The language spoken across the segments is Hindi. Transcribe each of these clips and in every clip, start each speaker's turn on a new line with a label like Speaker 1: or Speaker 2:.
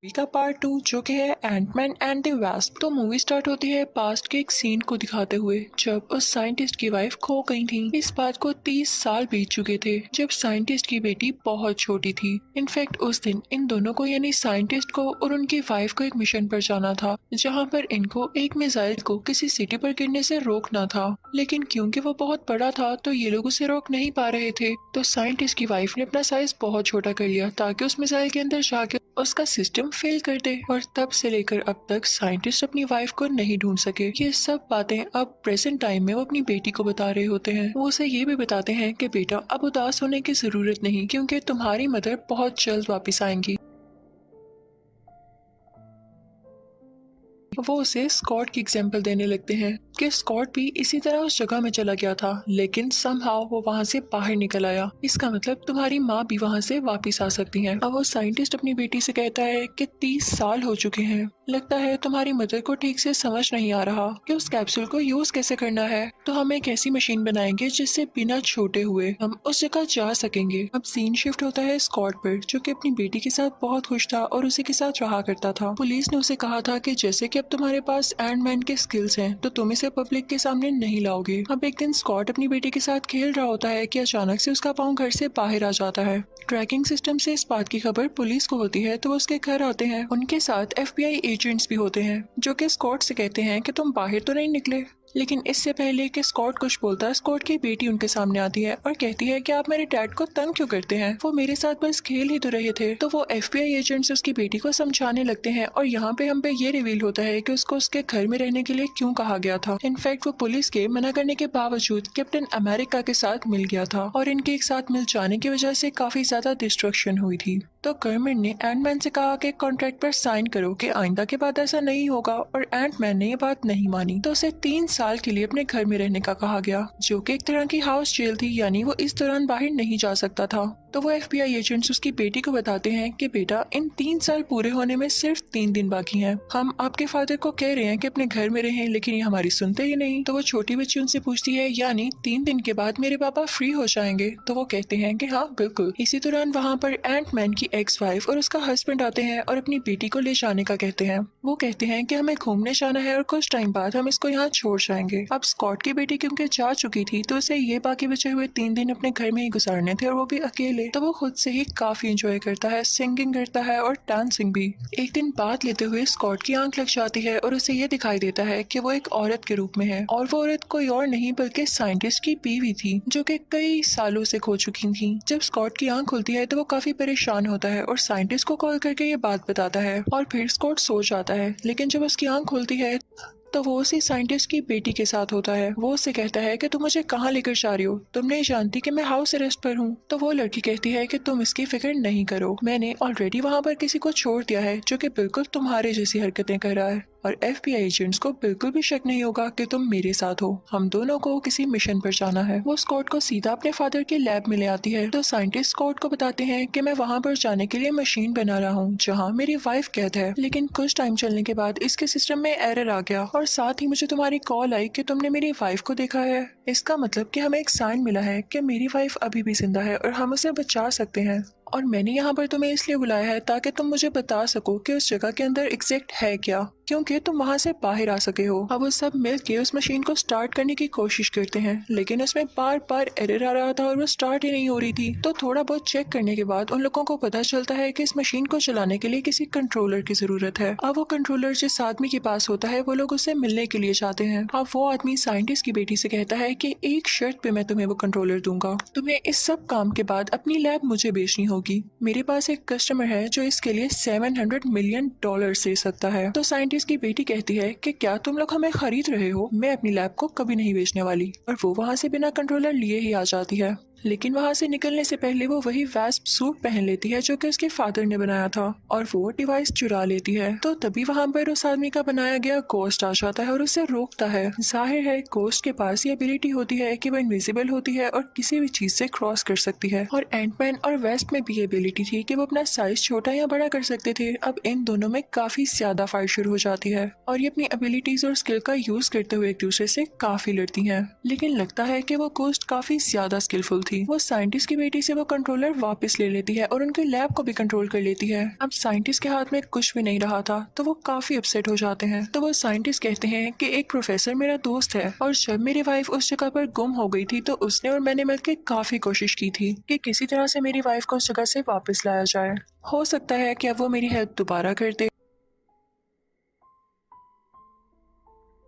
Speaker 1: मूवी का पार्ट 2 जो कि है एंटमैन एंड द वास्प। तो मूवी स्टार्ट होती है पास्ट के एक सीन को दिखाते हुए जब उस साइंटिस्ट की वाइफ खो गई थी। इस बात को 30 साल बीत चुके थे जब साइंटिस्ट की बेटी बहुत छोटी थी। इनफैक्ट उस दिन इन दोनों को यानी साइंटिस्ट को और उनकी वाइफ को एक मिशन पर जाना था जहाँ पर इनको एक मिसाइल को किसी सिटी पर गिरने से रोकना था, लेकिन क्योंकि वो बहुत बड़ा था तो ये लोग उसे रोक नहीं पा रहे थे। तो साइंटिस्ट की वाइफ ने अपना साइज बहुत छोटा कर लिया ताकि उस मिसाइल के अंदर जाके उसका सिस्टम फेल कर दे। और तब से लेकर अब तक साइंटिस्ट अपनी वाइफ को नहीं ढूंढ सके। ये सब बातें अब प्रेजेंट टाइम में वो अपनी बेटी को बता रहे होते हैं। वो उसे ये भी बताते हैं कि बेटा अब उदास होने की जरूरत नहीं क्योंकि तुम्हारी मदर बहुत जल्द वापस आएंगी। वो उसे स्कॉट की एग्जाम्पल देने लगते हैं कि स्कॉट भी इसी तरह उस जगह में चला गया था लेकिन समहाउ वो वहाँ से बाहर निकल आया। इसका मतलब तुम्हारी माँ भी वहाँ से वापस आ सकती है। अब वो साइंटिस्ट अपनी बेटी से कहता है कि 30 साल हो चुके हैं, लगता है तुम्हारी मदर को ठीक से समझ नहीं आ रहा कि उस कैप्सूल को यूज कैसे करना है। तो हम एक ऐसी मशीन बनाएंगे जिससे बिना छोटे हुए हम उस जगह जा सकेंगे। अब सीन शिफ्ट होता है स्कॉट पर जो कि अपनी बेटी के साथ बहुत खुश था और उसी के साथ रहा करता था। पुलिस ने उसे कहा था कि जैसे कि अब तुम्हारे पास एंटमैन के स्किल्स हैं तो तुम इसे पब्लिक के सामने नहीं लाओगे। अब एक दिन स्कॉट अपनी बेटी के साथ खेल रहा होता है कि अचानक से उसका पाँव घर से बाहर आ जाता है। ट्रैकिंग सिस्टम से इस बात की खबर पुलिस को होती है तो वो उसके घर आते हैं। उनके साथ FBI एजेंट्स भी होते हैं जो कि स्कॉट से कहते हैं कि तुम बाहर तो नहीं निकले। लेकिन इससे पहले कि स्कॉट कुछ बोलता है स्कॉट की बेटी उनके सामने आती है और कहती है कि आप मेरे डैड को तंग क्यों करते हैं, वो मेरे साथ बस खेल ही तो रहे थे। तो वो FBI एजेंट्स उसकी बेटी को समझाने लगते हैं और यहाँ पे हम पे ये रिवील होता है कि उसको उसके घर में रहने के लिए क्यों कहा गया था। इनफैक्ट वो पुलिस के मना करने के बावजूद कैप्टन अमेरिका के साथ मिल गया था और इनके एक साथ मिल जाने की वजह से काफी ज्यादा डिस्ट्रक्शन हुई थी। तो गवर्नमेंट ने एंटमैन से कहा कि कॉन्ट्रैक्ट पर साइन करो कि आइंदा के बाद ऐसा नहीं होगा और एंटमैन ने ये बात नहीं मानी तो उसे 3 साल के लिए अपने घर में रहने का कहा गया जो कि एक तरह की हाउस जेल थी, यानी वो इस दौरान बाहर नहीं जा सकता था। तो वो FBI एजेंट्स उसकी बेटी को बताते हैं कि बेटा इन 3 साल पूरे होने में सिर्फ 3 दिन बाकी हैं। हम आपके फादर को कह रहे हैं कि अपने घर में रहें लेकिन ये हमारी सुनते ही नहीं। तो वो छोटी बच्ची उनसे पूछती है यानी 3 दिन के बाद मेरे पापा फ्री हो जाएंगे। तो वो कहते हैं कि हाँ बिल्कुल। इसी दौरान वहाँ पर एंटमैन की एक्स वाइफ और उसका हस्बैंड आते हैं और अपनी बेटी को ले जाने का कहते हैं। वो कहते हैं कि हमें घूमने जाना है और कुछ टाइम बाद हम इसको यहाँ छोड़ जाएंगे। अब स्कॉट की बेटी क्योंकि जा चुकी थी तो उसे ये बाकी बचे हुए 3 दिन अपने घर में ही गुजारने थे और वो भी अकेले। तो वो खुद से ही काफी एंजॉय करता है, सिंगिंग करता है और डांसिंग भी। एक दिन बात लेते हुए स्कॉट की आंख लग जाती है और उसे ये दिखाई देता है कि वो एक औरत के रूप में है और वो औरत कोई और नहीं बल्कि साइंटिस्ट की बीवी थी जो कि कई सालों से खो चुकी थी। जब स्कॉट की आंख खुलती है तो वो काफी परेशान होता है और साइंटिस्ट को कॉल करके ये बात बताता है और फिर स्कॉट सो जाता है। लेकिन जब उसकी आंख खुलती है तो वो उसी साइंटिस्ट की बेटी के साथ होता है। वो उससे कहता है कि तुम मुझे कहाँ लेकर जा रही हो, तुम नहीं जानती कि मैं हाउस अरेस्ट पर हूँ। तो वो लड़की कहती है कि तुम इसकी फिक्र नहीं करो, मैंने ऑलरेडी वहाँ पर किसी को छोड़ दिया है जो कि बिल्कुल तुम्हारे जैसी हरकतें कर रहा है और FBI एजेंट्स को बिल्कुल भी शक नहीं होगा कि तुम मेरे साथ हो। हम दोनों को किसी मिशन पर जाना है। वो स्कॉट को सीधा अपने फादर के लैब में ले आती है तो साइंटिस्ट स्कॉट को बताते हैं कि मैं वहाँ पर जाने के लिए मशीन बना रहा हूँ जहाँ मेरी वाइफ कैद है। लेकिन कुछ टाइम चलने के बाद इसके सिस्टम में एरर आ गया और साथ ही मुझे तुम्हारी कॉल आई कि तुमने मेरी वाइफ को देखा है। इसका मतलब कि हमें एक साइन मिला है कि मेरी वाइफ अभी भी जिंदा है और हम उसे बचा सकते हैं। और मैंने यहाँ पर तुम्हें इसलिए बुलाया है ताकि तुम मुझे बता सको कि उस जगह के अंदर एग्जैक्ट है क्या, क्योंकि तुम वहाँ से बाहर आ सके हो। अब वो सब मिलके उस मशीन को स्टार्ट करने की कोशिश करते हैं लेकिन उसमें बार बार एरर आ रहा था और वो स्टार्ट ही नहीं हो रही थी। तो थोड़ा बहुत चेक करने के बाद उन लोगों को पता चलता है कि इस मशीन को चलाने के लिए किसी कंट्रोलर की जरूरत है। अब वो कंट्रोलर जिस आदमी के पास होता है वो लोग उससे मिलने के लिए चाहते हैं। अब वो आदमी साइंटिस्ट की बेटी से कहता है कि एक शर्त पे मैं तुम्हें वो कंट्रोलर दूंगा, तुम्हें इस सब काम के बाद अपनी लैब मुझे बेचनी होगी। मेरे पास एक कस्टमर है जो इसके लिए $700 मिलियन दे सकता है। तो साइंटिस्ट की बेटी कहती है कि क्या तुम लोग हमें खरीद रहे हो, मैं अपनी लैब को कभी नहीं बेचने वाली। और वो वहाँ से बिना कंट्रोलर लिए ही आ जाती है। लेकिन वहाँ से निकलने से पहले वो वही वास्प सूट पहन लेती है जो कि उसके फादर ने बनाया था और वो डिवाइस चुरा लेती है। तो तभी वहाँ पर उस आदमी का बनाया गया गोस्ट आ जाता है और उसे रोकता है। जाहिर है गोस्ट के पास ये एबिलिटी होती है कि वो इनविजिबल होती है और किसी भी चीज से क्रॉस कर सकती है। और एंटमैन और वेस्ट में भी ये एबिलिटी थी कि वो अपना साइज छोटा या बड़ा कर सकते थे। अब इन दोनों में काफी ज्यादा फाइट शुरू हो जाती है और ये अपनी एबिलिटीज और स्किल का यूज करते हुए एक दूसरे से काफी लड़ती है। लेकिन लगता है कि वो गोस्ट काफी ज्यादा स्किलफुल थी। वो साइंटिस्ट की बेटी से वो कंट्रोलर वापस ले लेती है और उनके लैब को भी कंट्रोल कर लेती है। अब साइंटिस्ट के हाथ में कुछ भी नहीं रहा था तो वो काफी अपसेट हो जाते हैं। तो वो साइंटिस्ट कहते हैं कि एक प्रोफेसर मेरा दोस्त है और जब मेरी वाइफ उस जगह पर गुम हो गई थी तो उसने और मैंने मिलकर काफी कोशिश की थी कि किसी तरह से मेरी वाइफ को उस जगह से वापस लाया जाए। हो सकता है कि अब वो मेरी हेल्प दोबारा कर दे।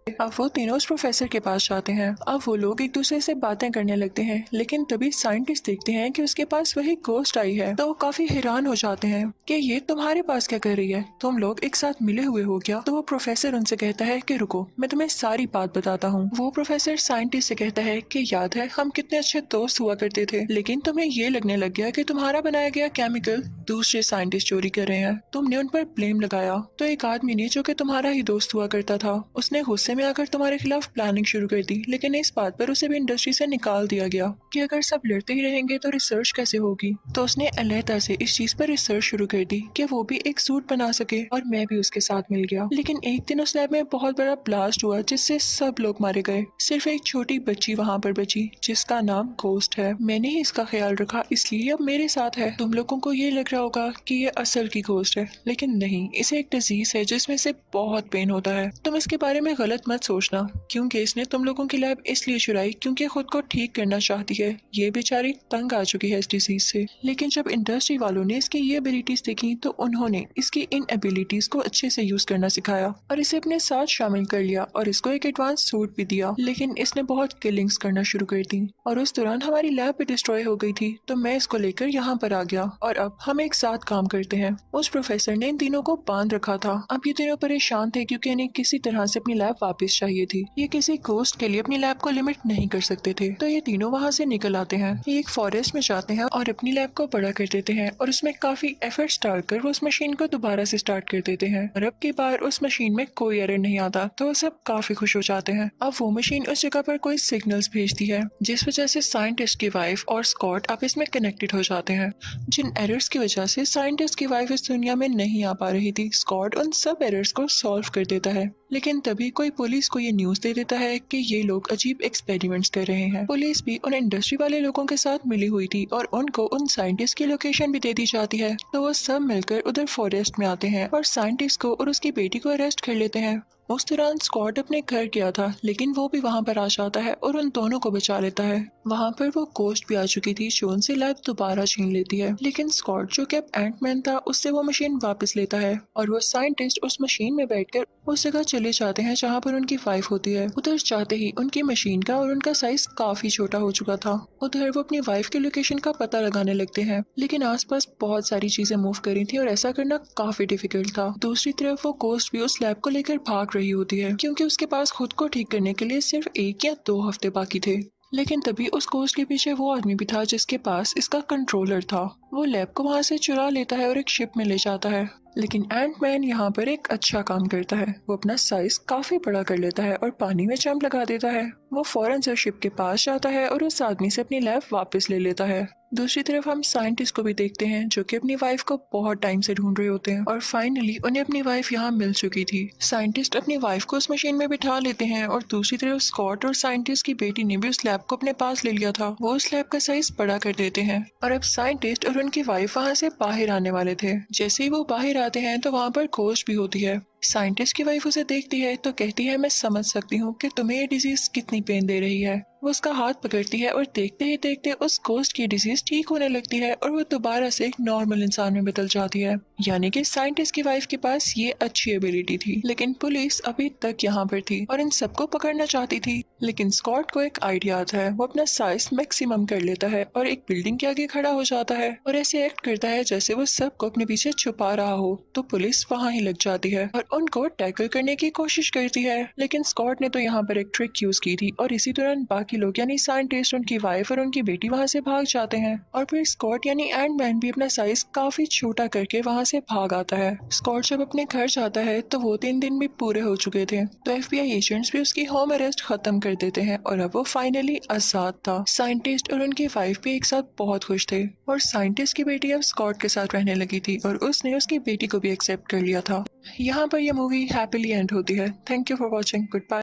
Speaker 1: अब वो तीनों उस प्रोफेसर के पास जाते हैं। अब वो लोग एक दूसरे से बातें करने लगते हैं, लेकिन तभी साइंटिस्ट देखते हैं कि उसके पास वही गोस्ट आई है। तो वो काफी हैरान हो जाते हैं कि ये तुम्हारे पास क्या कर रही है, तुम लोग एक साथ मिले हुए हो क्या? तो वो प्रोफेसर उनसे कहता है कि रुको, मैं तुम्हें सारी बात बताता हूँ। वो प्रोफेसर साइंटिस्ट से कहता है कि याद है हम कितने अच्छे दोस्त हुआ करते थे, लेकिन तुम्हें ये लगने लग गया कि तुम्हारा बनाया गया केमिकल दूसरे साइंटिस्ट चोरी कर रहे हैं। तुमने उन पर ब्लेम लगाया। तो एक आदमी ने जो कि तुम्हारा ही दोस्त हुआ करता था, उसने गुस्से में आकर तुम्हारे खिलाफ प्लानिंग शुरू कर दी, लेकिन इस बात पर उसे भी इंडस्ट्री से निकाल दिया गया कि अगर सब लड़ते ही रहेंगे तो रिसर्च कैसे होगी। तो उसने अलहदा से इस चीज पर रिसर्च शुरू कर दी कि वो भी एक सूट बना सके, और मैं भी उसके साथ मिल गया। लेकिन एक दिन उस लैब में बहुत बड़ा ब्लास्ट हुआ जिससे सब लोग मारे गए। सिर्फ एक छोटी बच्ची वहाँ पर बची जिसका नाम गोस्ट है। मैंने ही इसका ख्याल रखा, इसलिए अब मेरे साथ है। तुम लोगों को ये लग रहा होगा कि ये असल की गोस्ट है, लेकिन नहीं, इसे एक डिजीज है जिसमें से बहुत पेन होता है। तुम इसके बारे में गलत मत सोचना, क्योंकि इसने तुम लोगों की लैब इसलिए चुराई क्योंकि खुद को ठीक करना चाहती है। ये बेचारी तंग आ चुकी है इस डिजीज से। लेकिन जब इंडस्ट्री वालों ने इसकी ये एबिलिटीज देखी तो उन्होंने इसकी इन एबिलिटीज को अच्छे से यूज करना सिखाया और इसे अपने साथ शामिल कर लिया और इसको एक एडवांस सूट भी दिया। लेकिन इसने बहुत किलिंग्स करना शुरू कर दी और उस दौरान हमारी लैब भी डिस्ट्रॉय हो गई थी। तो मैं इसको लेकर यहाँ पर आ गया और अब हम एक साथ काम करते हैं। उस प्रोफेसर ने इन तीनों को बांध रखा था। अब ये तीनों परेशान थे क्योंकि इन्हें किसी तरह से अपनी लैब वापस चाहिए थी। ये किसी गोस्ट के लिए अपनी लैब को लिमिट नहीं कर सकते थे। तो ये तीनों वहाँ से निकल आते हैं। ये एक फॉरेस्ट में जाते हैं और अपनी लैब को बड़ा कर देते हैं और उसमें काफी एफर्ट्स डालकर वो उस मशीन को दोबारा से स्टार्ट कर देते हैं। और अब की बार उस मशीन में कोई एरर नहीं आता तो वो सब काफी खुश हो जाते हैं। अब वो मशीन उस जगह पर कोई सिग्नल्स भेजती है जिस वजह से साइंटिस्ट की वाइफ और स्कॉट आपस में कनेक्टेड हो जाते हैं। जिन एरर्स की वजह से साइंटिस्ट की वाइफ इस दुनिया में नहीं आ पा रही थी, स्कॉट उन सब एरर्स को सॉल्व कर देता है। लेकिन तभी कोई पुलिस को ये न्यूज दे देता है कि ये लोग अजीब एक्सपेरिमेंट्स कर रहे हैं। पुलिस भी उन इंडस्ट्री वाले लोगों के साथ मिली हुई थी और उनको उन साइंटिस्ट की लोकेशन भी दे दी जाती है। तो वो सब मिलकर उधर फॉरेस्ट में आते हैं और साइंटिस्ट को और उसकी बेटी को अरेस्ट कर लेते हैं। उस दौरान स्कॉट अपने घर गया था, लेकिन वो भी वहाँ पर आ जाता है और उन दोनों को बचा लेता है। वहाँ पर वो गोस्ट भी आ चुकी थी जो उनसे लैब दोबारा छीन लेती है। लेकिन स्कॉट जो कि अब एंटमैन था उससे वो मशीन वापस लेता है और वो साइंटिस्ट उस मशीन में बैठकर उस जगह चले जाते हैं जहाँ पर उनकी वाइफ होती है। उधर जाते ही उनकी मशीन का और उनका साइज काफी छोटा हो चुका था। उधर वो अपनी वाइफ की लोकेशन का पता लगाने लगते हैं, लेकिन आसपास बहुत सारी चीजें मूव कर रही थी और ऐसा करना काफी डिफिकल्ट था। दूसरी तरफ वो गोस्ट भी उस लैब को लेकर भाग रही होती है क्योंकि उसके पास खुद को ठीक करने के लिए सिर्फ 1 या 2 हफ्ते बाकी थे। लेकिन तभी उस गोस्ट के पीछे वो आदमी भी था जिसके पास इसका कंट्रोलर था। वो लैब को वहाँ से चुरा लेता है और एक शिप में ले जाता है। लेकिन एंटमैन यहाँ पर एक अच्छा काम करता है। वो अपना साइज काफी बड़ा कर लेता है और पानी में जंप लगा देता है। वो फौरन से शिप के पास जाता है और उस आदमी से अपनी लैब वापस ले लेता है। दूसरी तरफ हम साइंटिस्ट को भी देखते हैं जो कि अपनी वाइफ को बहुत टाइम से ढूंढ रहे होते हैं और फाइनली उन्हें अपनी वाइफ यहाँ मिल चुकी थी। साइंटिस्ट अपनी वाइफ को उस मशीन में बिठा लेते हैं और दूसरी तरफ स्कॉट और साइंटिस्ट की बेटी ने भी उस लैब को अपने पास ले लिया था। वो उस लैब का साइज बड़ा कर देते हैं और अब साइंटिस्ट और उनकी वाइफ वहाँ से बाहर आने वाले थे। जैसे ही वो बाहर आते हैं तो वहाँ पर गोस्ट भी होती है। साइंटिस्ट की वाइफ उसे देखती है तो कहती है, मैं समझ सकती हूँ कि तुम्हें ये डिजीज कितनी पेन दे रही है। वो उसका हाथ पकड़ती है और देखते ही देखते उस गोस्ट की डिजीज ठीक होने लगती है और वो दोबारा से एक नॉर्मल इंसान में बदल जाती है। यानी कि साइंटिस्ट की वाइफ के पास ये अच्छी एबिलिटी थी। लेकिन पुलिस अभी तक यहाँ पर थी और इन सबको पकड़ना चाहती थी। लेकिन स्कॉट को एक आइडिया आता है। वो अपना साइज मैक्सिमम कर लेता है और एक बिल्डिंग के आगे खड़ा हो जाता है और ऐसे एक्ट करता है जैसे वो सबको अपने पीछे छुपा रहा हो। तो पुलिस वहाँ ही लग जाती है और उनको टैकल करने की कोशिश करती है। लेकिन स्कॉट ने तो यहाँ पर एक ट्रिक यूज की थी और इसी दौरान बाकी लोग यानी साइंटिस्ट, उनकी वाइफ और उनकी बेटी वहाँ से भाग जाते हैं और फिर स्कॉट यानी एंटमैन भी अपना साइज काफी छोटा करके वहाँ से भाग आता है। स्कॉट जब अपने घर जाता है तो वो 3 दिन भी पूरे हो चुके थे। तो FBI एजेंट्स भी उसकी होम अरेस्ट खत्म कर देते हैं और अब वो फाइनली आजाद था। साइंटिस्ट और उनकी वाइफ भी एक साथ बहुत खुश थे और साइंटिस्ट की बेटी अब स्कॉट के साथ रहने लगी थी और उसने उसकी बेटी को भी एक्सेप्ट कर लिया था। यहाँ पर यह मूवी हैप्पीली एंड होती है। Thank you for watching. Good bye.